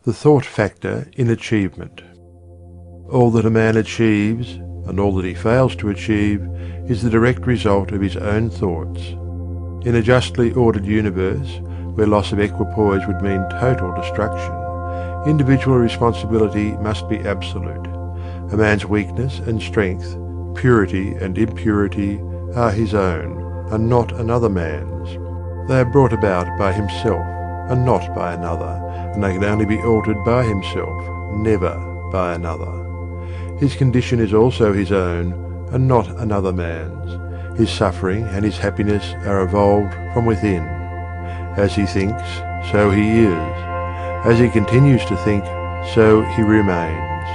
The thought factor in achievement. All that a man achieves, and all that he fails to achieve, is the direct result of his own thoughts. In a justly ordered universe, where loss of equipoise would mean total destruction, individual responsibility must be absolute. A man's weakness and strength, purity and impurity, are his own, and not another man's. They are brought about by himself, and not by another, and they can only be altered by himself, never by another. His condition is also his own, and not another man's. His suffering and his happiness are evolved from within. As he thinks, so he is. As he continues to think, so he remains.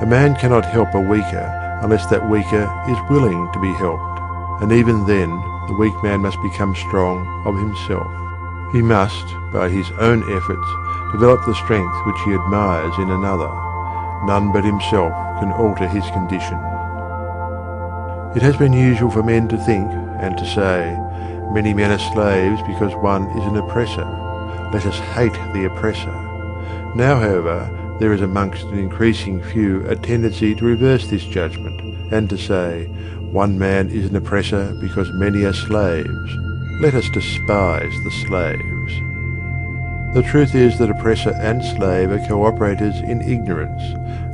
A man cannot help a weaker unless that weaker is willing to be helped, and even then the weak man must become strong of himself. He must, by his own efforts, develop the strength which he admires in another. None but himself can alter his condition. It has been usual for men to think and to say, "Many men are slaves because one is an oppressor. Let us hate the oppressor." Now, however, there is amongst an increasing few a tendency to reverse this judgment, and to say, "One man is an oppressor because many are slaves. Let us despise the slaves." The truth is that oppressor and slave are cooperators in ignorance,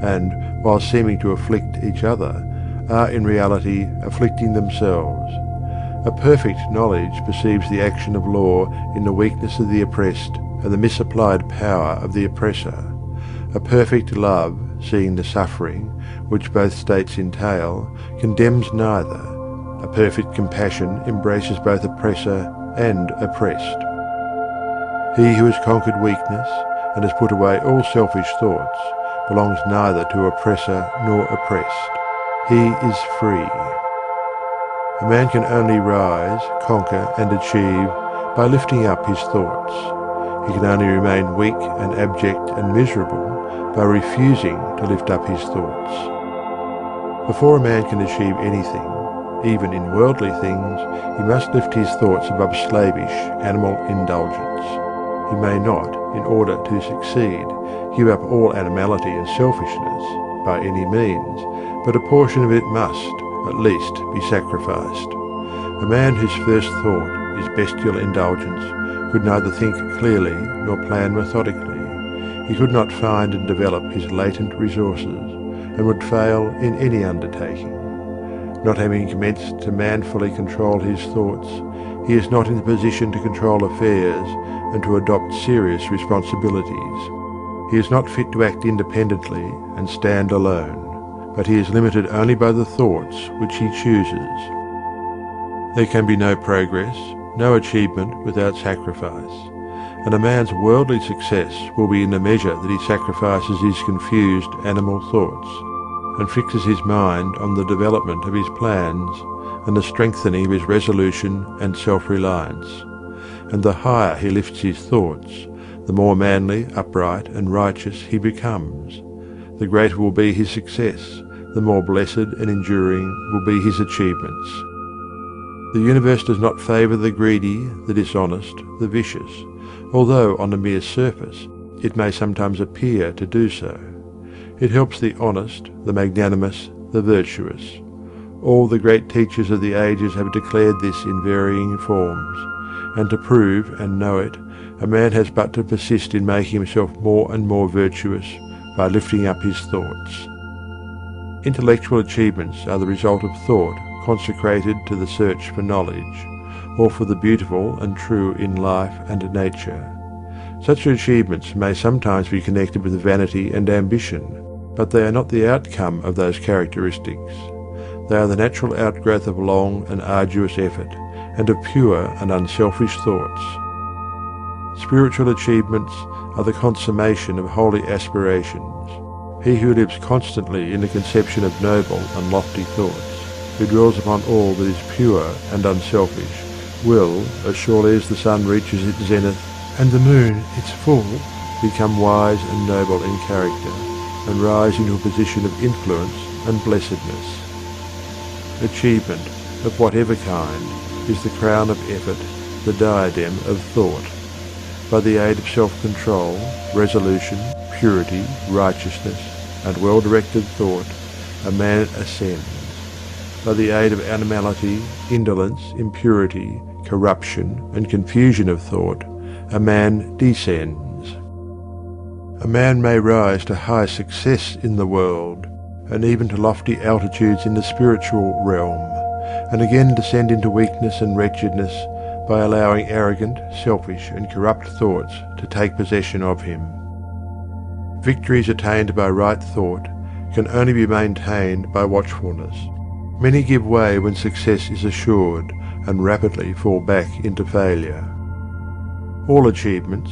and, while seeming to afflict each other, are in reality afflicting themselves. A perfect knowledge perceives the action of law in the weakness of the oppressed and the misapplied power of the oppressor. A perfect love, seeing the suffering which both states entail, condemns neither. A perfect compassion embraces both oppressor and oppressed. He who has conquered weakness and has put away all selfish thoughts belongs neither to oppressor nor oppressed. He is free. A man can only rise, conquer, and achieve by lifting up his thoughts. He can only remain weak and abject and miserable by refusing to lift up his thoughts. Before a man can achieve anything, even in worldly things, he must lift his thoughts above slavish animal indulgence. He may not, in order to succeed, give up all animality and selfishness by any means, but a portion of it must, at least, be sacrificed. A man whose first thought is bestial indulgence could neither think clearly nor plan methodically. He could not find and develop his latent resources, and would fail in any undertaking. Not having commenced to manfully control his thoughts, he is not in the position to control affairs and to adopt serious responsibilities. He is not fit to act independently and stand alone, but he is limited only by the thoughts which he chooses. There can be no progress, no achievement without sacrifice, and a man's worldly success will be in the measure that he sacrifices his confused animal thoughts, and fixes his mind on the development of his plans and the strengthening of his resolution and self-reliance. And the higher he lifts his thoughts, the more manly, upright, and righteous he becomes. The greater will be his success, the more blessed and enduring will be his achievements. The universe does not favour the greedy, the dishonest, the vicious, although on the mere surface it may sometimes appear to do so. It helps the honest, the magnanimous, the virtuous. All the great teachers of the ages have declared this in varying forms, and to prove and know it, a man has but to persist in making himself more and more virtuous by lifting up his thoughts. Intellectual achievements are the result of thought consecrated to the search for knowledge, or for the beautiful and true in life and nature. Such achievements may sometimes be connected with vanity and ambition, but they are not the outcome of those characteristics. They are the natural outgrowth of long and arduous effort, and of pure and unselfish thoughts. Spiritual achievements are the consummation of holy aspirations. He who lives constantly in the conception of noble and lofty thoughts, who dwells upon all that is pure and unselfish, will, as surely as the sun reaches its zenith and the moon its full, become wise and noble in character, and rise into a position of influence and blessedness. Achievement, of whatever kind, is the crown of effort, the diadem of thought. By the aid of self-control, resolution, purity, righteousness, and well-directed thought, a man ascends. By the aid of animality, indolence, impurity, corruption, and confusion of thought, a man descends. A man may rise to high success in the world, and even to lofty altitudes in the spiritual realm, and again descend into weakness and wretchedness by allowing arrogant, selfish, and corrupt thoughts to take possession of him. Victories attained by right thought can only be maintained by watchfulness. Many give way when success is assured and rapidly fall back into failure. All achievements,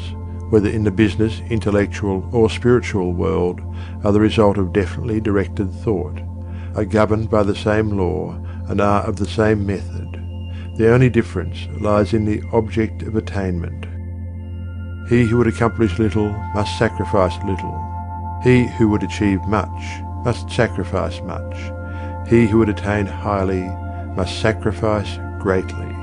whether in the business, intellectual, or spiritual world, are the result of definitely directed thought, are governed by the same law, and are of the same method. The only difference lies in the object of attainment. He who would accomplish little must sacrifice little. He who would achieve much must sacrifice much. He who would attain highly must sacrifice greatly.